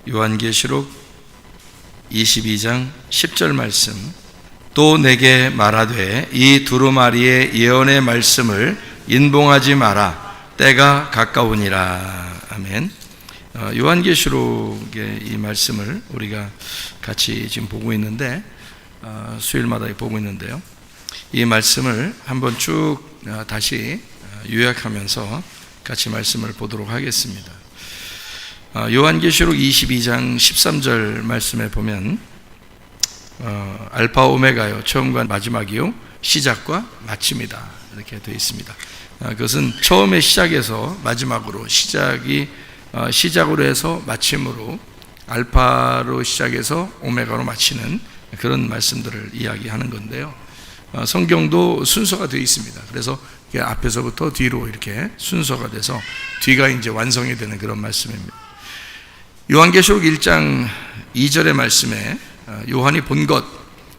요한계시록 22장 10절 말씀. 또 내게 말하되 이 두루마리의 예언의 말씀을 인봉하지 마라. 때가 가까우니라. 아멘. 요한계시록의 이 말씀을 우리가 같이 지금 보고 있는데, 수요일마다 보고 있는데요. 이 말씀을 한번 쭉 다시 요약하면서 같이 말씀을 보도록 하겠습니다. 요한계시록 22장 13절 말씀에 보면 알파 오메가요, 처음과 마지막이요, 시작과 마침이다, 이렇게 되어 있습니다. 그것은 처음에 시작에서 마지막으로, 시작으로 해서 마침으로, 알파로 시작해서 오메가로 마치는 그런 말씀들을 이야기하는 건데요. 성경도 순서가 되어 있습니다. 그래서 앞에서부터 뒤로 이렇게 순서가 돼서 뒤가 이제 완성이 되는 그런 말씀입니다. 요한계시록 1장 2절의 말씀에 요한이 본 것,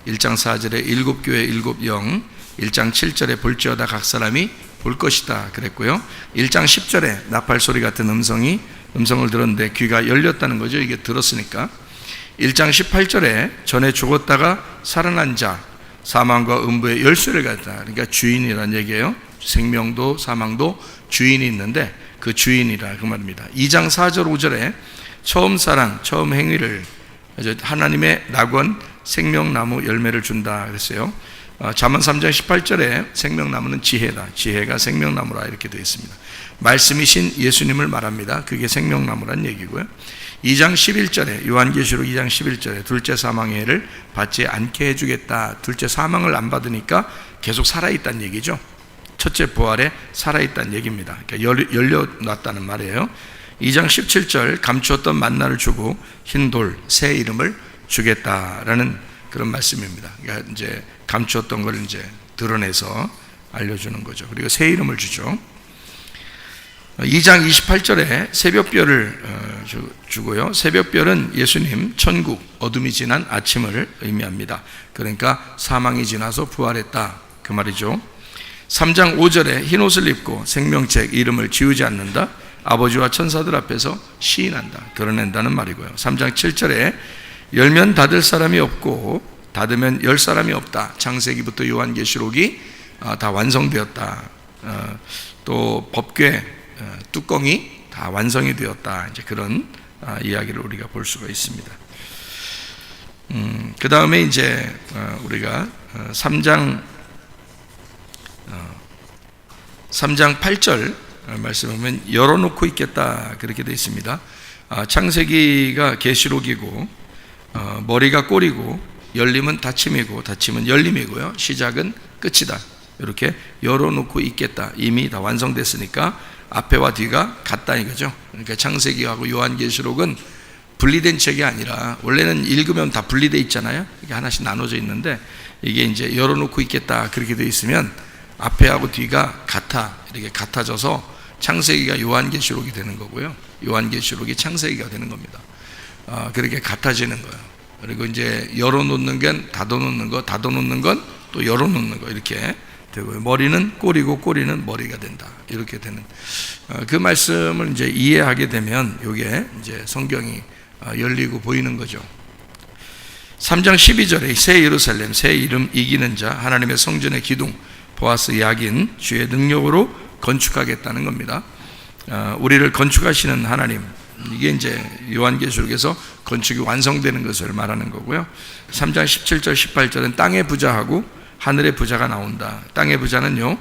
1장 4절에 일곱 교회 일곱 영, 1장 7절에 볼지어다 각 사람이 볼 것이다 그랬고요. 1장 10절에 나팔 소리 같은 음성을 들었는데 귀가 열렸다는 거죠. 이게 들었으니까. 1장 18절에 전에 죽었다가 살아난 자, 사망과 음부의 열쇠를 갖다, 그러니까 주인이라는 얘기예요. 생명도 사망도 주인이 있는데 그 주인이라 그 말입니다. 2장 4절 5절에 처음 사랑, 처음 행위를, 하나님의 낙원 생명나무 열매를 준다 그랬어요. 잠언 3장 18절에 생명나무는 지혜다, 지혜가 생명나무라 이렇게 되어 있습니다. 말씀이신 예수님을 말합니다. 그게 생명나무란 얘기고요. 2장 11절에, 요한계시록 2장 11절에 둘째 사망의 해를 받지 않게 해주겠다. 둘째 사망을 안 받으니까 계속 살아있다는 얘기죠. 첫째 부활에 살아있다는 얘기입니다. 그러니까 열려놨다는 말이에요. 2장 17절, 감추었던 만나를 주고 흰 돌, 새 이름을 주겠다라는 그런 말씀입니다. 그러니까 이제 감추었던 걸 이제 드러내서 알려주는 거죠. 그리고 새 이름을 주죠. 2장 28절에 새벽별을 주고요. 새벽별은 예수님 천국, 어둠이 지난 아침을 의미합니다. 그러니까 사망이 지나서 부활했다 그 말이죠. 3장 5절에 흰 옷을 입고 생명책 이름을 지우지 않는다, 아버지와 천사들 앞에서 시인한다, 드러낸다는 말이고요. 3장 7절에 열면 닫을 사람이 없고 닫으면 열 사람이 없다. 창세기부터 요한계시록이 다 완성되었다. 또 법궤 뚜껑이 다 완성이 되었다. 이제 그런 이야기를 우리가 볼 수가 있습니다. 그 다음에 이제 우리가 3장 8절 말씀을 보면 열어놓고 있겠다 그렇게 되어 있습니다. 창세기가 계시록이고, 머리가 꼬리고, 열림은 닫힘이고, 닫힘은 열림이고요, 시작은 끝이다. 이렇게 열어놓고 있겠다. 이미 다 완성됐으니까 앞에와 뒤가 같다 이거죠. 그러니까 창세기하고 요한계시록은 분리된 책이 아니라, 원래는 읽으면 다 분리되어 있잖아요. 이게 하나씩 나눠져 있는데, 이게 이제 열어놓고 있겠다 그렇게 되어 있으면 앞에하고 뒤가 같아, 이렇게 같아져서 창세기가 요한계시록이 되는 거고요, 요한계시록이 창세기가 되는 겁니다. 그렇게 같아지는 거예요. 그리고 이제 열어놓는 건 닫아놓는 거, 닫아놓는 건 또 열어놓는 거, 이렇게 되고요. 머리는 꼬리고 꼬리는 머리가 된다, 이렇게 되는 그 말씀을 이제 이해하게 되면 이게 이제 성경이 열리고 보이는 거죠. 3장 12절에 새 예루살렘, 새 이름 이기는 자, 하나님의 성전의 기둥 보아스 야긴 주의 능력으로 건축하겠다는 겁니다. 우리를 건축하시는 하나님, 이게 이제 요한계시록에서 건축이 완성되는 것을 말하는 거고요. 3장 17절 18절은 땅의 부자하고 하늘의 부자가 나온다. 땅의 부자는요,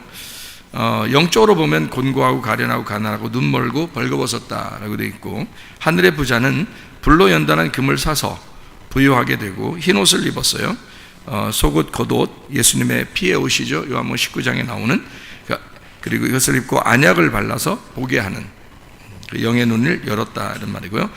영적으로 보면 곤고하고 가련하고 가난하고 눈 멀고 벌거벗었다라고 되어 있고, 하늘의 부자는 불로 연단한 금을 사서 부유하게 되고 흰 옷을 입었어요. 속옷 겉옷, 예수님의 피의 옷이죠. 요한복음 19장에 나오는. 그리고 이것을 입고 안약을 발라서 보게 하는, 영의 눈을 열었다 이런 말이고요.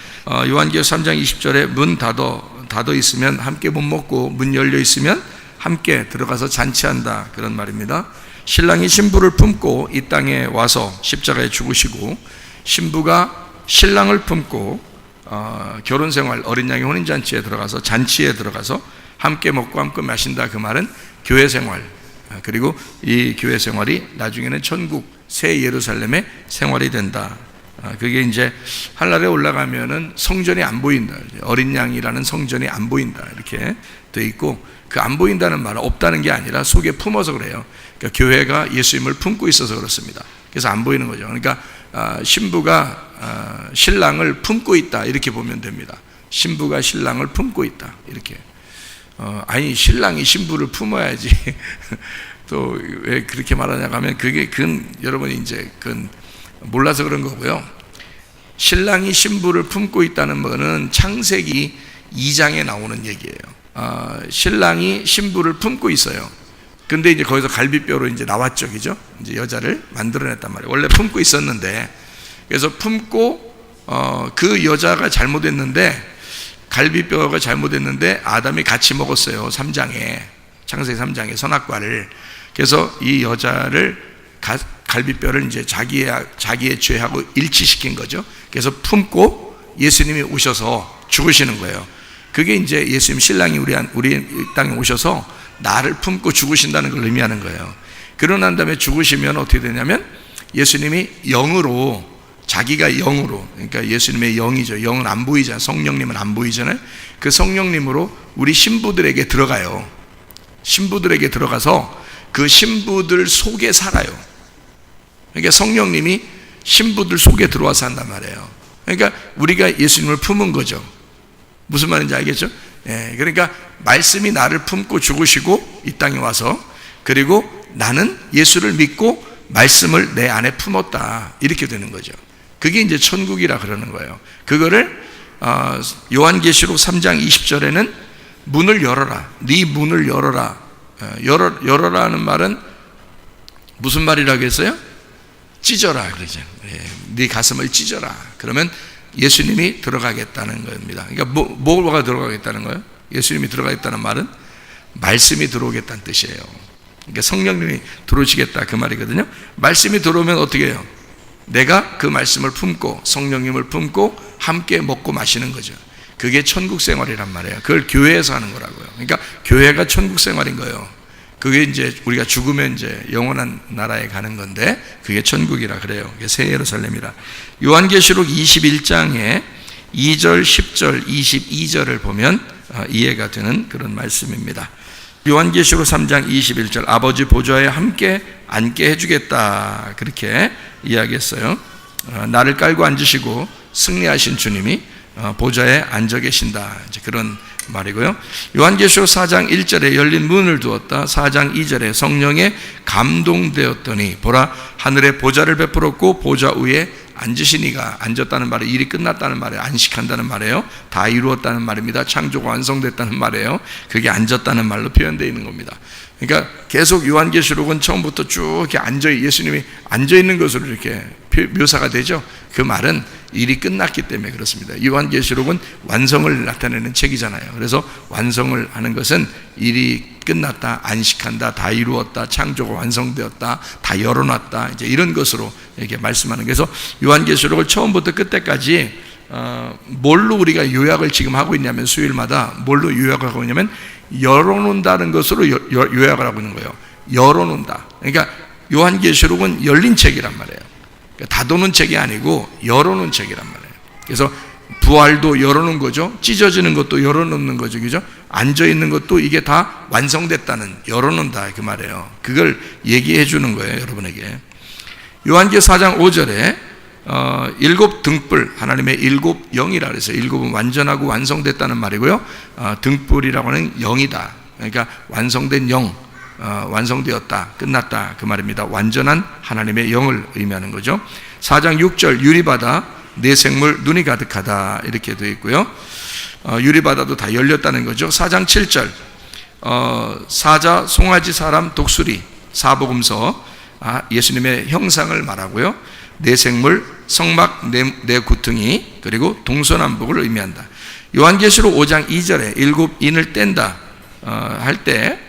요한계시록 3장 20절에 문 닫아 있으면 함께 못 먹고 문 열려 있으면 함께 들어가서 잔치한다 그런 말입니다. 신랑이 신부를 품고 이 땅에 와서 십자가에 죽으시고, 신부가 신랑을 품고 결혼생활, 어린 양의 혼인잔치에 들어가서, 잔치에 들어가서 함께 먹고 함께 마신다 그 말은 교회생활, 그리고 이 교회생활이 나중에는 천국 새 예루살렘의 생활이 된다 그게 이제 하늘에 올라가면은 성전이 안 보인다. 어린 양이라는 성전이 안 보인다. 이렇게 돼 있고, 그 안 보인다는 말은 없다는 게 아니라 속에 품어서 그래요. 그러니까 교회가 예수님을 품고 있어서 그렇습니다. 그래서 안 보이는 거죠. 그러니까 신부가 신랑을 품고 있다. 이렇게 보면 됩니다. 신부가 신랑을 품고 있다. 이렇게. 아니, 신랑이 신부를 품어야지. 또 왜 그렇게 말하냐 하면 그게 여러분이 이제 몰라서 그런 거고요. 신랑이 신부를 품고 있다는 것은 창세기 2장에 나오는 얘기예요. 신랑이 신부를 품고 있어요. 근데 이제 거기서 갈비뼈로 이제 나왔죠, 그죠? 이제 여자를 만들어냈단 말이에요. 원래 품고 있었는데, 그래서 품고 그 여자가 잘못했는데, 갈비뼈가 잘못했는데 아담이 같이 먹었어요. 3장에, 창세기 3장에 선악과를. 그래서 이 여자를 갈비뼈를 이제 자기의 죄하고 일치시킨 거죠. 그래서 품고 예수님이 오셔서 죽으시는 거예요. 그게 이제 예수님 신랑이 우리 땅에 오셔서 나를 품고 죽으신다는 걸 의미하는 거예요. 그러고 난 다음에 죽으시면 어떻게 되냐면 예수님이 영으로, 자기가 영으로, 그러니까 예수님의 영이죠. 영은 안 보이잖아요. 성령님은 안 보이잖아요. 그 성령님으로 우리 신부들에게 들어가요. 신부들에게 들어가서 그 신부들 속에 살아요. 그러니까 성령님이 신부들 속에 들어와서 한단 말이에요. 그러니까 우리가 예수님을 품은 거죠. 무슨 말인지 알겠죠? 그러니까 말씀이 나를 품고 죽으시고 이 땅에 와서, 그리고 나는 예수를 믿고 말씀을 내 안에 품었다. 이렇게 되는 거죠. 그게 이제 천국이라 그러는 거예요. 그거를 요한계시록 3장 20절에는 문을 열어라. 네 문을 열어라. 열어라는 말은 무슨 말이라고 했어요? 찢어라 그러죠. 네 가슴을 찢어라. 그러면 예수님이 들어가겠다는 겁니다. 그러니까 뭐가 들어가겠다는 거예요? 예수님이 들어가겠다는 말은 말씀이 들어오겠다는 뜻이에요. 그러니까 성령님이 들어오시겠다 그 말이거든요. 말씀이 들어오면 어떻게 해요? 내가 그 말씀을 품고 성령님을 품고 함께 먹고 마시는 거죠. 그게 천국 생활이란 말이에요. 그걸 교회에서 하는 거라고요. 그러니까 교회가 천국 생활인 거예요. 그게 이제 우리가 죽으면 이제 영원한 나라에 가는 건데 그게 천국이라 그래요. 그게 새 예루살렘이라. 요한계시록 21장에 2절, 10절, 22절을 보면 이해가 되는 그런 말씀입니다. 요한계시록 3장 21절, 아버지 보좌에 함께 앉게 해주겠다 그렇게 이야기했어요. 나를 깔고 앉으시고 승리하신 주님이 보좌에 앉아 계신다, 이제 그런 말이고요. 요한계시록 4장 1절에 열린 문을 두었다. 4장 2절에 성령에 감동되었더니 보라 하늘에 보좌를 베풀었고 보좌 위에 앉으시니가, 앉았다는 말은 일이 끝났다는 말이에요. 안식한다는 말이에요. 다 이루었다는 말입니다. 창조가 완성됐다는 말이에요. 그게 앉았다는 말로 표현되어 있는 겁니다. 그러니까 계속 요한계시록은 처음부터 쭉 이렇게 예수님이 앉아있는 것으로 이렇게 묘사가 되죠. 그 말은 일이 끝났기 때문에 그렇습니다. 요한계시록은 완성을 나타내는 책이잖아요. 그래서 완성을 하는 것은 일이 끝났다, 안식한다, 다 이루었다, 창조가 완성되었다, 다 열어놨다, 이제 이런 것으로 이렇게 말씀하는. 그래서 요한계시록을 처음부터 끝까지 뭘로 우리가 요약을 지금 하고 있냐면, 수요일마다 뭘로 요약을 하고 있냐면 열어놓는다는 것으로 요약을 하고 있는 거예요. 열어놓는다. 그러니까 요한계시록은 열린 책이란 말이에요. 그러니까 닫아놓은 책이 아니고 열어놓은 책이란 말이에요. 그래서 부활도 열어놓은 거죠. 찢어지는 것도 열어놓는 거죠. 그죠? 앉아있는 것도 이게 다 완성됐다는, 열어놓는다 그 말이에요. 그걸 얘기해 주는 거예요, 여러분에게. 요한계시록 4장 5절에 일곱 등불, 하나님의 일곱 영이라 그래서 일곱은 완전하고 완성됐다는 말이고요. 등불이라고 하는 영이다. 그러니까 완성된 영, 완성되었다, 끝났다 그 말입니다. 완전한 하나님의 영을 의미하는 거죠. 4장 6절 유리바다, 네 생물 눈이 가득하다 이렇게 되어 있고요. 유리바다도 다 열렸다는 거죠. 4장 7절 사자, 송아지, 사람, 독수리, 사복음서, 예수님의 형상을 말하고요. 네 생물, 성막, 네 구퉁이, 그리고 동서남북을 의미한다. 요한계시록 5장 2절에 일곱 인을 뗀다 할 때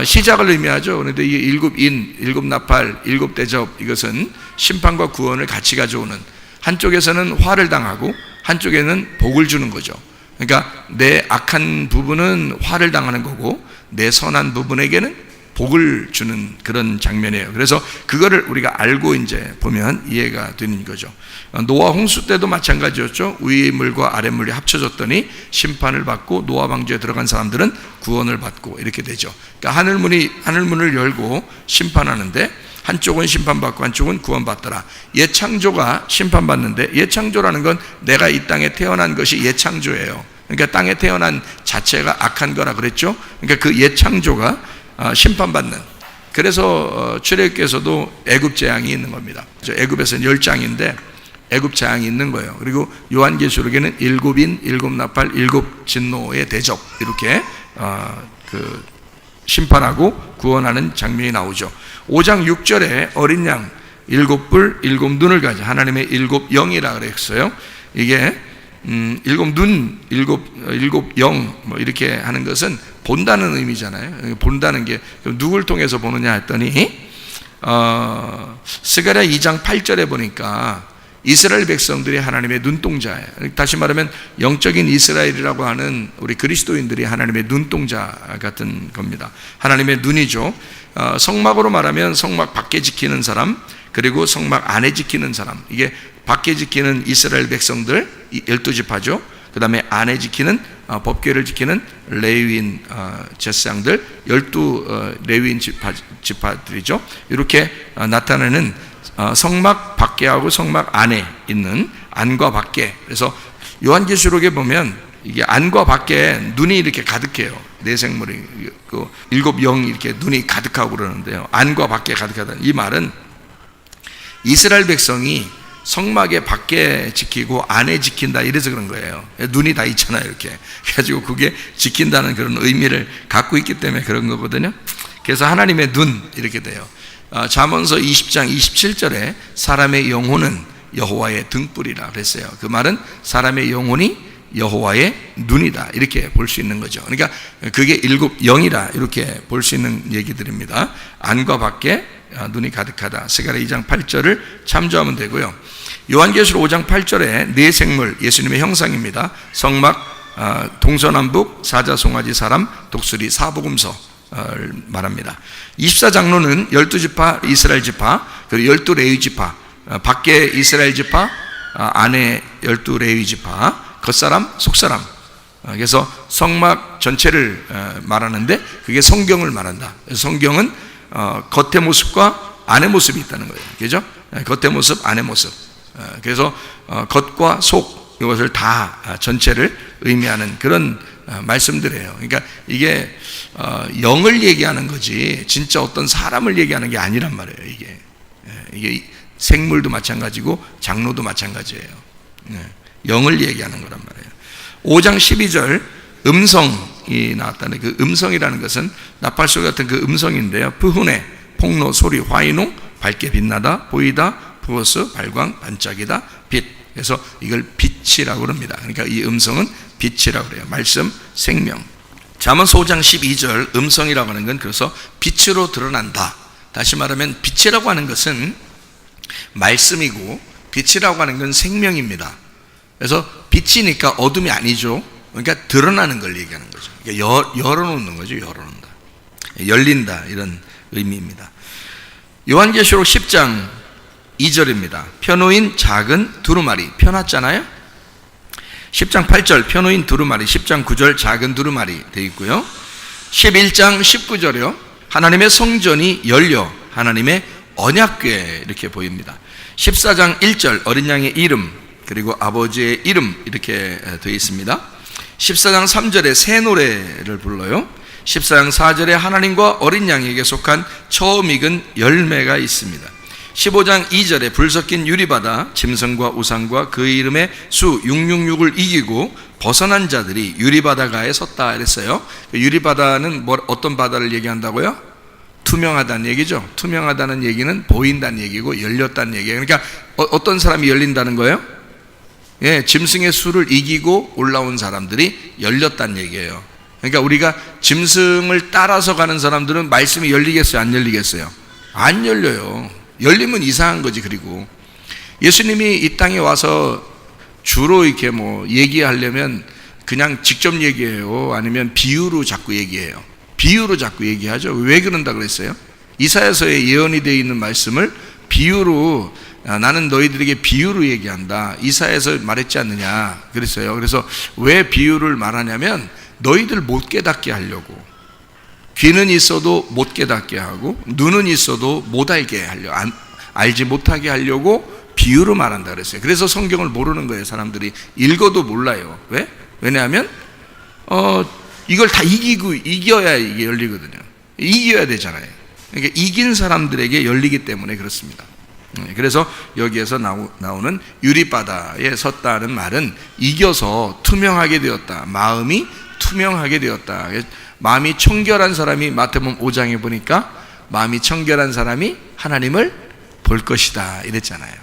시작을 의미하죠. 그런데 이 일곱 인, 일곱 나팔, 일곱 대접, 이것은 심판과 구원을 같이 가져오는, 한쪽에서는 화를 당하고 한쪽에는 복을 주는 거죠. 그러니까 내 악한 부분은 화를 당하는 거고 내 선한 부분에게는 복을 주는 그런 장면이에요. 그래서 그거를 우리가 알고 이제 보면 이해가 되는 거죠. 노아 홍수 때도 마찬가지였죠. 위의 물과 아래 물이 합쳐졌더니 심판을 받고 노아 방주에 들어간 사람들은 구원을 받고 이렇게 되죠. 그러니까 하늘문을 열고 심판하는데 한쪽은 심판받고 한쪽은 구원받더라. 예창조가 심판받는데, 예창조라는 건 내가 이 땅에 태어난 것이 예창조예요. 그러니까 땅에 태어난 자체가 악한 거라 그랬죠. 그러니까 그 예창조가 심판받는. 그래서 출애굽기에서도 애굽 재앙이 있는 겁니다. 애굽에서는 10장인데 애굽 재앙이 있는 거예요. 그리고 요한계시록에는 7인, 7나팔, 7진노의 대적 이렇게 심판하고 구원하는 장면이 나오죠. 5장 6절에 어린 양 7뿔 7눈을 가진 하나님의 7영이라 그랬어요. 이게 7눈 7영 뭐 이렇게 하는 것은 본다는 의미잖아요. 본다는 게 누굴 통해서 보느냐 했더니 스가랴 2장 8절에 보니까 이스라엘 백성들이 하나님의 눈동자예요. 다시 말하면 영적인 이스라엘이라고 하는 우리 그리스도인들이 하나님의 눈동자 같은 겁니다. 하나님의 눈이죠. 성막으로 말하면 성막 밖에 지키는 사람, 그리고 성막 안에 지키는 사람. 이게 밖에 지키는 이스라엘 백성들 12지파죠. 그 다음에 안에 지키는 법궤를 지키는 레위인 제사장들 12 레위인 지파들이죠. 이렇게 나타내는 성막 밖에하고 성막 안에 있는 안과 밖에. 그래서 요한계시록에 보면 이게 안과 밖에 눈이 이렇게 가득해요. 내생물이 그 7영 이렇게 눈이 가득하고 그러는데요. 안과 밖에 가득하다는 이 말은 이스라엘 백성이 성막의 밖에 지키고 안에 지킨다 이래서 그런 거예요. 눈이 다 있잖아요. 이렇게 그래가지고 그게 지킨다는 그런 의미를 갖고 있기 때문에 그런 거거든요. 그래서 하나님의 눈 이렇게 돼요. 잠언서 20장 27절에 사람의 영혼은 여호와의 등불이라 그랬어요. 그 말은 사람의 영혼이 여호와의 눈이다 이렇게 볼 수 있는 거죠. 그러니까 그게 7영이라 이렇게 볼 수 있는 얘기들입니다. 안과 밖에 눈이 가득하다. 스가랴 2장 8절을 참조하면 되고요. 요한계시록 5장 8절에 네 생물 예수님의 형상입니다. 성막 동서남북 사자송아지 사람 독수리 사복음서 말합니다. 24장로는 12지파 이스라엘 지파, 그리고 12 레위 지파, 밖에 이스라엘 지파, 안에 12 레위 지파, 겉사람 속사람. 그래서 성막 전체를 말하는데 그게 성경을 말한다. 성경은 겉의 모습과 안의 모습이 있다는 거예요. 그죠? 겉의 모습, 안의 모습. 그래서 겉과 속 이것을 다 전체를 의미하는 그런 말씀들이에요. 그러니까 이게 영을 얘기하는 거지 진짜 어떤 사람을 얘기하는 게 아니란 말이에요. 이게 생물도 마찬가지고 장로도 마찬가지예요. 영을 얘기하는 거란 말이에요. 5장 12절 음성이 나왔다는 그 음성이라는 것은 나팔소리 같은 그 음성인데요. 부훈의 폭로 소리 화이노 밝게 빛나다 보이다 부어스 발광 반짝이다 빛. 그래서 이걸 빛이라고 합니다. 그러니까 이 음성은 빛이라고 그래요. 말씀 생명. 잠언서 5장 12절 음성이라고 하는 건 그래서 빛으로 드러난다. 다시 말하면 빛이라고 하는 것은 말씀이고 빛이라고 하는 건 생명입니다. 그래서 빛이니까 어둠이 아니죠. 그러니까 드러나는 걸 얘기하는 거죠. 그러니까 열어놓는 거죠. 열어놓는다, 열린다 이런 의미입니다. 요한계시록 10장 2절입니다. 편호인 작은 두루마리. 펴놨잖아요. 10장 8절 편호인 두루마리, 10장 9절 작은 두루마리 되어 있고요. 11장 19절이요. 하나님의 성전이 열려 하나님의 언약궤 이렇게 보입니다. 14장 1절 어린 양의 이름 그리고 아버지의 이름 이렇게 되어 있습니다. 14장 3절에 새 노래를 불러요. 14장 4절에 하나님과 어린 양에게 속한 처음 익은 열매가 있습니다. 15장 2절에 불 섞인 유리바다 짐승과 우상과 그 이름의 수 666을 이기고 벗어난 자들이 유리바다가에 섰다 이랬어요. 유리바다는 어떤 바다를 얘기한다고요? 투명하다는 얘기죠. 투명하다는 얘기는 보인다는 얘기고 열렸다는 얘기예요. 그러니까 어떤 사람이 열린다는 거예요? 예, 짐승의 수를 이기고 올라온 사람들이 열렸다는 얘기예요. 그러니까 우리가 짐승을 따라서 가는 사람들은 말씀이 열리겠어요? 안 열리겠어요? 안 열려요. 열리면 이상한 거지. 그리고 예수님이 이 땅에 와서 주로 이렇게 뭐 얘기하려면 그냥 직접 얘기해요? 아니면 비유로 자꾸 얘기해요? 비유로 자꾸 얘기하죠. 왜 그런다 그랬어요? 이사야서에 예언이 되어 있는 말씀을 비유로, 나는 너희들에게 비유로 얘기한다, 이사야에서 말했지 않느냐 그랬어요. 그래서 왜 비유를 말하냐면 너희들 못 깨닫게 하려고. 귀는 있어도 못 깨닫게 하고 눈은 있어도 못 알게 하려고, 알지 못하게 하려고 비유로 말한다 그랬어요. 그래서 성경을 모르는 거예요. 사람들이 읽어도 몰라요. 왜? 왜냐하면 이걸 다 이겨야 이게 열리거든요. 이겨야 되잖아요. 그러니까 이긴 사람들에게 열리기 때문에 그렇습니다. 그래서 여기에서 나오는 유리바다에 섰다는 말은 이겨서 투명하게 되었다, 마음이 투명하게 되었다. 마음이 청결한 사람이, 마태복음 5장에 보니까 마음이 청결한 사람이 하나님을 볼 것이다 이랬잖아요.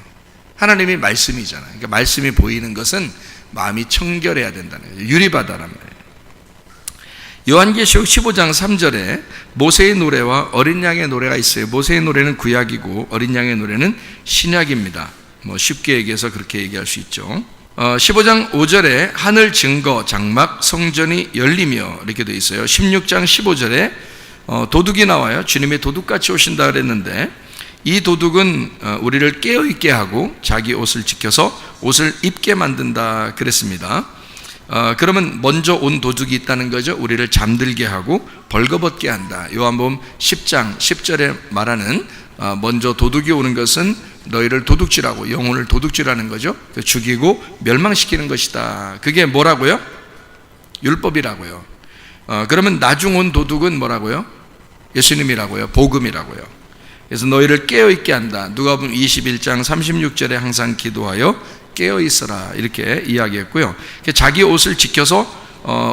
하나님이 말씀이잖아요. 그러니까 말씀이 보이는 것은 마음이 청결해야 된다는 거예요. 유리바다란 말이에요. 요한계시록 15장 3절에 모세의 노래와 어린 양의 노래가 있어요. 모세의 노래는 구약이고 어린 양의 노래는 신약입니다. 쉽게 얘기해서 그렇게 얘기할 수 있죠. 15장 5절에 하늘 증거 장막 성전이 열리며 이렇게 되어 있어요. 16장 15절에 도둑이 나와요. 주님이 도둑같이 오신다 그랬는데 이 도둑은 우리를 깨어있게 하고 자기 옷을 지켜서 옷을 입게 만든다 그랬습니다. 그러면 먼저 온 도둑이 있다는 거죠. 우리를 잠들게 하고 벌거벗게 한다. 요한복음 10장 10절에 말하는 먼저 도둑이 오는 것은 너희를 도둑질하고 영혼을 도둑질하는 거죠. 죽이고 멸망시키는 것이다. 그게 뭐라고요? 율법이라고요. 그러면 나중 온 도둑은 뭐라고요? 예수님이라고요. 복음이라고요. 그래서 너희를 깨어있게 한다. 누가복음 21장 36절에 항상 기도하여 깨어있어라 이렇게 이야기했고요. 자기 옷을 지켜서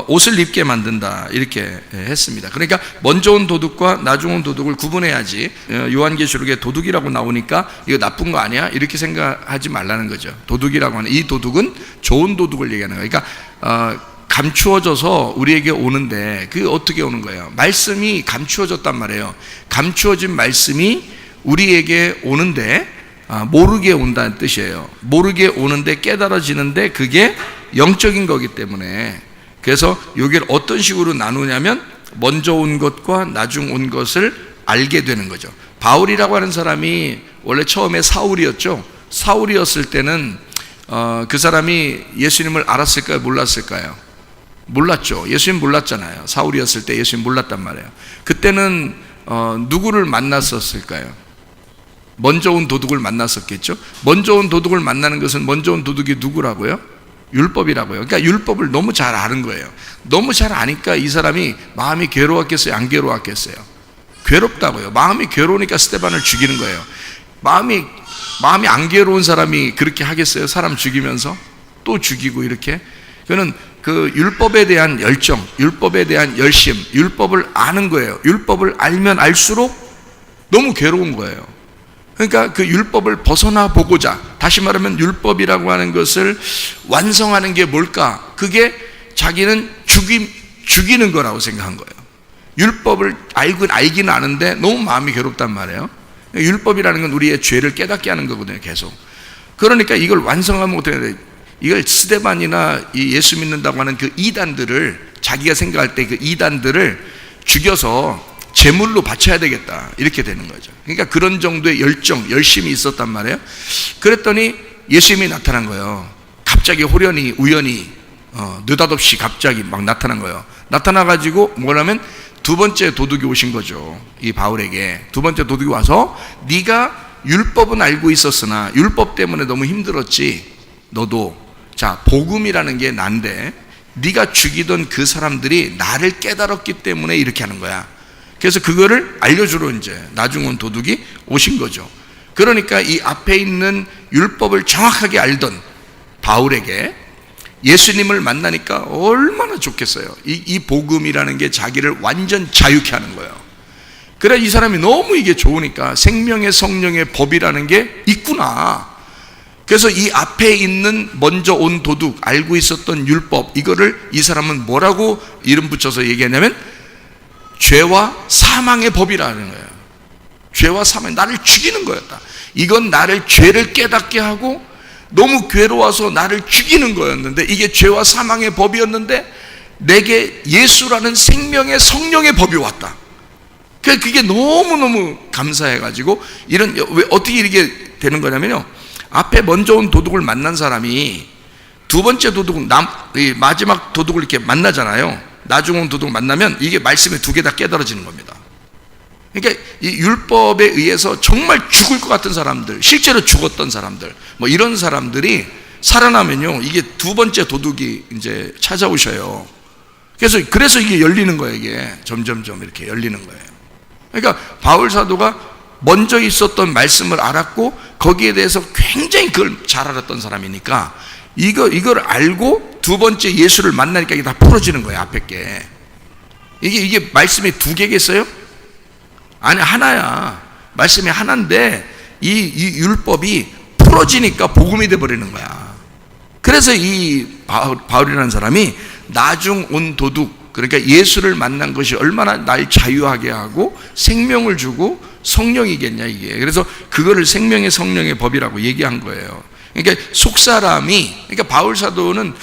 옷을 입게 만든다 이렇게 했습니다. 그러니까 먼저 온 도둑과 나중 온 도둑을 구분해야지, 요한계시록에 도둑이라고 나오니까 이거 나쁜 거 아니야? 이렇게 생각하지 말라는 거죠. 도둑이라고 하는 이 도둑은 좋은 도둑을 얘기하는 거예요. 그러니까 감추어져서 우리에게 오는데 그게 어떻게 오는 거예요? 말씀이 감추어졌단 말이에요. 감추어진 말씀이 우리에게 오는데 모르게 온다는 뜻이에요. 모르게 오는데 깨달아지는데 그게 영적인 거기 때문에, 그래서 여기를 어떤 식으로 나누냐면 먼저 온 것과 나중 온 것을 알게 되는 거죠. 바울이라고 하는 사람이 원래 처음에 사울이었죠. 사울이었을 때는 그 사람이 예수님을 알았을까요? 몰랐을까요? 몰랐죠. 예수님 몰랐잖아요. 사울이었을 때 예수님 몰랐단 말이에요. 그때는 누구를 만났었을까요? 먼저 온 도둑을 만났었겠죠. 먼저 온 도둑을 만나는 것은 먼저 온 도둑이 누구라고요? 율법이라고요. 그러니까 율법을 너무 잘 아는 거예요. 너무 잘 아니까 이 사람이 마음이 괴로웠겠어요? 안 괴로웠겠어요? 괴롭다고요. 마음이 괴로우니까 스데반을 죽이는 거예요. 마음이 안 괴로운 사람이 그렇게 하겠어요? 사람 죽이면서 또 죽이고 이렇게. 그는 그 율법에 대한 열정, 율법에 대한 열심, 율법을 아는 거예요. 율법을 알면 알수록 너무 괴로운 거예요. 그러니까 그 율법을 벗어나 보고자, 다시 말하면 율법이라고 하는 것을 완성하는 게 뭘까? 그게 자기는 죽이는 거라고 생각한 거예요. 율법을 알긴 아는데 너무 마음이 괴롭단 말이에요. 율법이라는 건 우리의 죄를 깨닫게 하는 거거든요, 계속. 그러니까 이걸 완성하면 어떻게 해야 돼? 이걸 스데반이나 이 예수 믿는다고 하는 그 이단들을, 자기가 생각할 때 그 이단들을 죽여서 제물로 바쳐야 되겠다 이렇게 되는 거죠. 그러니까 그런 정도의 열정, 열심이 있었단 말이에요. 그랬더니 예수님이 나타난 거예요. 갑자기 호련히 우연히 느닷없이 갑자기 막 나타난 거예요. 나타나가지고 뭐냐면 두 번째 도둑이 오신 거죠. 이 바울에게 두 번째 도둑이 와서 네가 율법은 알고 있었으나 율법 때문에 너무 힘들었지. 너도 자 복음이라는 게 난데 네가 죽이던 그 사람들이 나를 깨달았기 때문에 이렇게 하는 거야. 그래서 그거를 알려주러 이제 나중 온 도둑이 오신 거죠. 그러니까 이 앞에 있는 율법을 정확하게 알던 바울에게 예수님을 만나니까 얼마나 좋겠어요. 이 복음이라는 게 자기를 완전 자유케 하는 거예요. 그래 이 사람이 너무 이게 좋으니까 생명의 성령의 법이라는 게 있구나. 그래서 이 앞에 있는 먼저 온 도둑, 알고 있었던 율법, 이거를 이 사람은 뭐라고 이름 붙여서 얘기하냐면 죄와 사망의 법이라는 거예요. 죄와 사망, 나를 죽이는 거였다. 이건 나를 죄를 깨닫게 하고 너무 괴로워서 나를 죽이는 거였는데, 이게 죄와 사망의 법이었는데 내게 예수라는 생명의 성령의 법이 왔다. 그게 너무너무 감사해가지고 왜 어떻게 이렇게 되는 거냐면요, 앞에 먼저 온 도둑을 만난 사람이 두 번째 도둑, 마지막 도둑을 이렇게 만나잖아요. 나중 온 도둑을 만나면 이게 말씀이 두 개 다 깨달아지는 겁니다. 그러니까 이 율법에 의해서 정말 죽을 것 같은 사람들, 실제로 죽었던 사람들, 뭐 이런 사람들이 살아나면요, 이게 두 번째 도둑이 이제 찾아오셔요. 그래서 이게 열리는 거예요. 이게 점점점 이렇게 열리는 거예요. 그러니까 바울 사도가 먼저 있었던 말씀을 알았고 거기에 대해서 굉장히 그걸 잘 알았던 사람이니까 이걸 알고 두 번째 예수를 만나니까 이게 다 풀어지는 거예요. 앞에 게 이게 말씀이 두 개겠어요? 아니, 하나야. 말씀이 하나인데 이 율법이 풀어지니까 복음이 돼 버리는 거야. 그래서 이 바울이라는 사람이 나중 온 도둑, 그러니까 예수를 만난 것이 얼마나 날 자유하게 하고 생명을 주고 성령이겠냐 이게. 그래서 그거를 생명의 성령의 법이라고 얘기한 거예요. 그러니까 그러니까 바울 사도는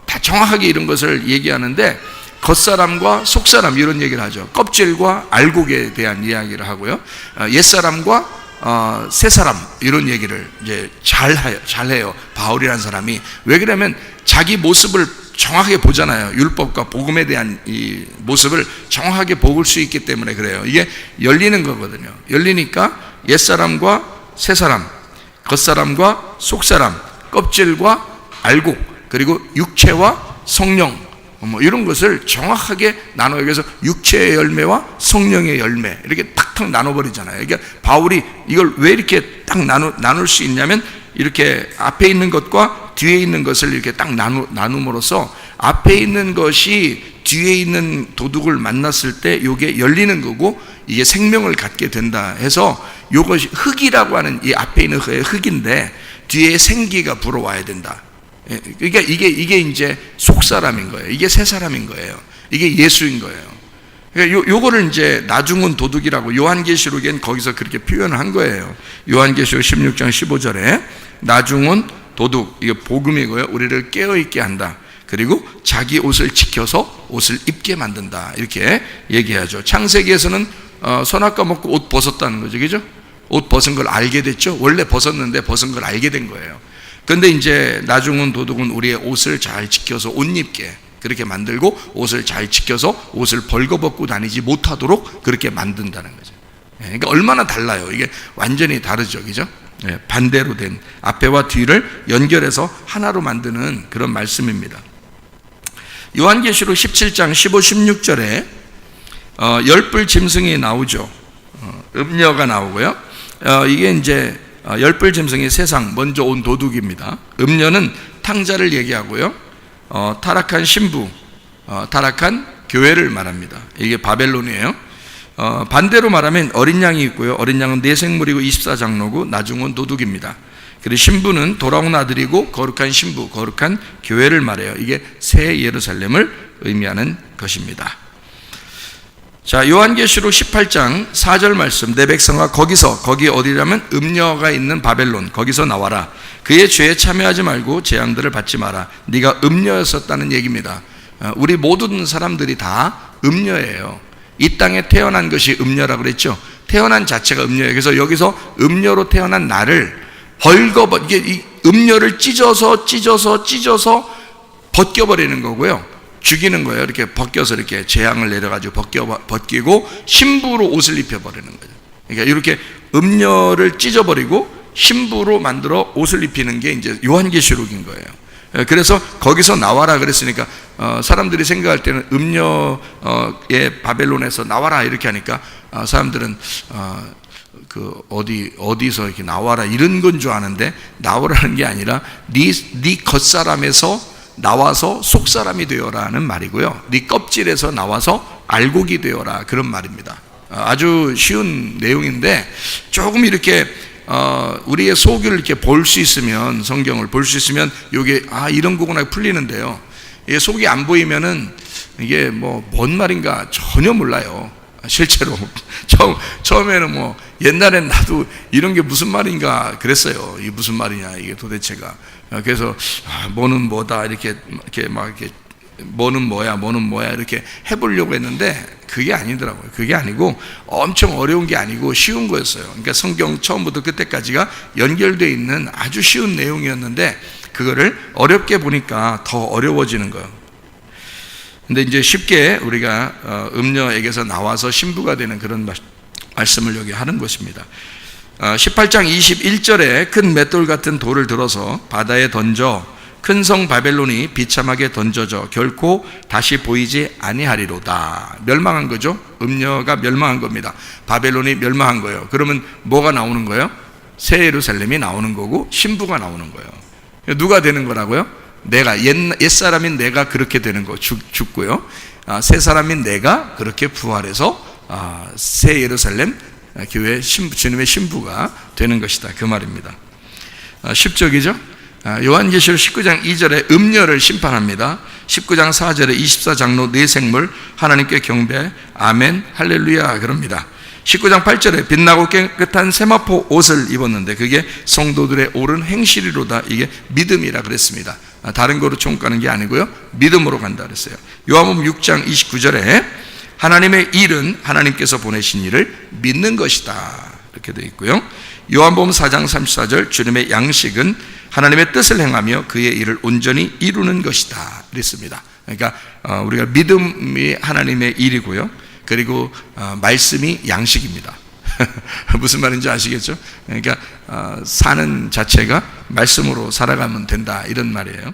다 정확하게 이런 것을 얘기하는데 겉사람과 속사람 이런 얘기를 하죠. 껍질과 알곡에 대한 이야기를 하고요. 옛사람과 새사람 이런 얘기를 이제 잘해요. 바울이라는 사람이. 왜 그러냐면 자기 모습을 정확하게 보잖아요. 율법과 복음에 대한 이 모습을 정확하게 볼 수 있기 때문에 그래요. 이게 열리는 거거든요. 열리니까 옛사람과 새사람, 겉사람과 속사람, 껍질과 알곡, 그리고 육체와 성령, 뭐 이런 것을 정확하게 나눠요. 그래서 육체의 열매와 성령의 열매 이렇게 탁탁 나눠버리잖아요. 그러니까 바울이 이걸 왜 이렇게 딱 나눌 수 있냐면 이렇게 앞에 있는 것과 뒤에 있는 것을 이렇게 딱 나눔으로써 앞에 있는 것이 뒤에 있는 도둑을 만났을 때 이게 열리는 거고 이게 생명을 갖게 된다 해서 이것이 흙이라고 하는 이 앞에 있는 흙인데 뒤에 생기가 불어와야 된다. 그러니까 이게 이제 속사람인 거예요. 이게 새사람인 거예요. 이게 예수인 거예요. 그러니까 요거를 이제 나중은 도둑이라고 요한계시록엔 거기서 그렇게 표현을 한 거예요. 요한계시록 16장 15절에 나중은 도둑, 이게 복음이고요. 우리를 깨어있게 한다. 그리고 자기 옷을 지켜서 옷을 입게 만든다. 이렇게 얘기하죠. 창세기에서는 선악과 먹고 옷 벗었다는 거죠. 그죠? 옷 벗은 걸 알게 됐죠. 원래 벗었는데 벗은 걸 알게 된 거예요. 근데 이제 나중은 도둑은 우리의 옷을 잘 지켜서 옷 입게 그렇게 만들고 옷을 잘 지켜서 옷을 벌거벗고 다니지 못하도록 그렇게 만든다는 거죠. 그러니까 얼마나 달라요. 이게 완전히 다르죠. 그죠? 반대로 된 앞에와 뒤를 연결해서 하나로 만드는 그런 말씀입니다. 요한계시록 17장 15, 16절에 열불 짐승이 나오죠. 음녀가 나오고요. 이게 이제 열불 짐승이 세상 먼저 온 도둑입니다. 음녀는 탕자를 얘기하고요. 타락한 신부, 타락한 교회를 말합니다. 이게 바벨론이에요. 반대로 말하면 어린 양이 있고요. 어린 양은 내생물이고 24장로고 나중은 도둑입니다. 그리고 신부는 돌아온 아들이고 거룩한 신부, 거룩한 교회를 말해요. 이게 새 예루살렘을 의미하는 것입니다. 자, 요한계시록 18장 4절 말씀, 내 백성아 거기 어디라면 음녀가 있는 바벨론, 거기서 나와라. 그의 죄에 참여하지 말고 재앙들을 받지 마라. 네가 음녀였었다는 얘기입니다. 우리 모든 사람들이 다 음녀예요. 이 땅에 태어난 것이 음녀라고 그랬죠. 태어난 자체가 음녀예요. 그래서 여기서 음녀로 태어난 나를 이게 이 음녀를 찢어서 벗겨버리는 거고요. 죽이는 거예요. 이렇게 벗겨서 이렇게 재앙을 내려가지고 벗기고 신부로 옷을 입혀버리는 거죠. 그러니까 이렇게 음녀를 찢어버리고 신부로 만들어 옷을 입히는 게 이제 요한계시록인 거예요. 그래서 거기서 나와라 그랬으니까 사람들이 생각할 때는 음녀의 바벨론에서 나와라 이렇게 하니까 사람들은 어디서 이렇게 나와라 이런 건 줄 아는데 나오라는 게 아니라 네 겉사람에서 나와서 속사람이 되어라는 말이고요. 네 껍질에서 나와서 알곡이 되어라 그런 말입니다. 아주 쉬운 내용인데 조금 이렇게 우리의 속을 이렇게 볼 수 있으면 성경을 볼 수 있으면 이게 이런 거구나 풀리는데요. 이게 속이 안 보이면은 이게 뭔 말인가 전혀 몰라요. 실제로 처음에는 옛날엔 나도 이런 게 무슨 말인가 그랬어요. 이게 무슨 말이냐 이게 도대체가. 그래서 뭐는 뭐다 이렇게 뭐는 뭐야 이렇게 해보려고 했는데 그게 아니더라고요. 그게 아니고 엄청 어려운 게 아니고 쉬운 거였어요. 그러니까 성경 처음부터 끝까지가 연결되어 있는 아주 쉬운 내용이었는데 그거를 어렵게 보니까 더 어려워지는 거예요. 근데 이제 쉽게 우리가 음녀에게서 나와서 신부가 되는 그런 말씀을 여기 하는 것입니다. 18장 21절에 큰 맷돌 같은 돌을 들어서 바다에 던져 큰 성 바벨론이 비참하게 던져져 결코 다시 보이지 아니하리로다. 멸망한 거죠. 음녀가 멸망한 겁니다. 바벨론이 멸망한 거예요. 그러면 뭐가 나오는 거예요? 새 예루살렘이 나오는 거고 신부가 나오는 거예요. 누가 되는 거라고요? 내가 옛사람인 내가 그렇게 되는 거 죽고요. 새 사람인 내가 그렇게 부활해서 새 예루살렘 교회 주님의 신부가 되는 것이다. 그 말입니다. 10절이죠. 요한계시록 19장 2절에 음녀를 심판합니다. 19장 4절에 24장로 네 생물 하나님께 경배 아멘 할렐루야 그럽니다. 19장 8절에 빛나고 깨끗한 세마포 옷을 입었는데 그게 성도들의 옳은 행실이로다. 이게 믿음이라 그랬습니다. 다른 거로 총가는 게 아니고요, 믿음으로 간다 그랬어요. 요한복음 6장 29절에 하나님의 일은 하나님께서 보내신 일을 믿는 것이다 이렇게 되어 있고요. 요한복음 4장 34절 주님의 양식은 하나님의 뜻을 행하며 그의 일을 온전히 이루는 것이다 그랬습니다. 그러니까 우리가 믿음이 하나님의 일이고요, 그리고 말씀이 양식입니다. 무슨 말인지 아시겠죠? 그러니까 사는 자체가 말씀으로 살아가면 된다 이런 말이에요.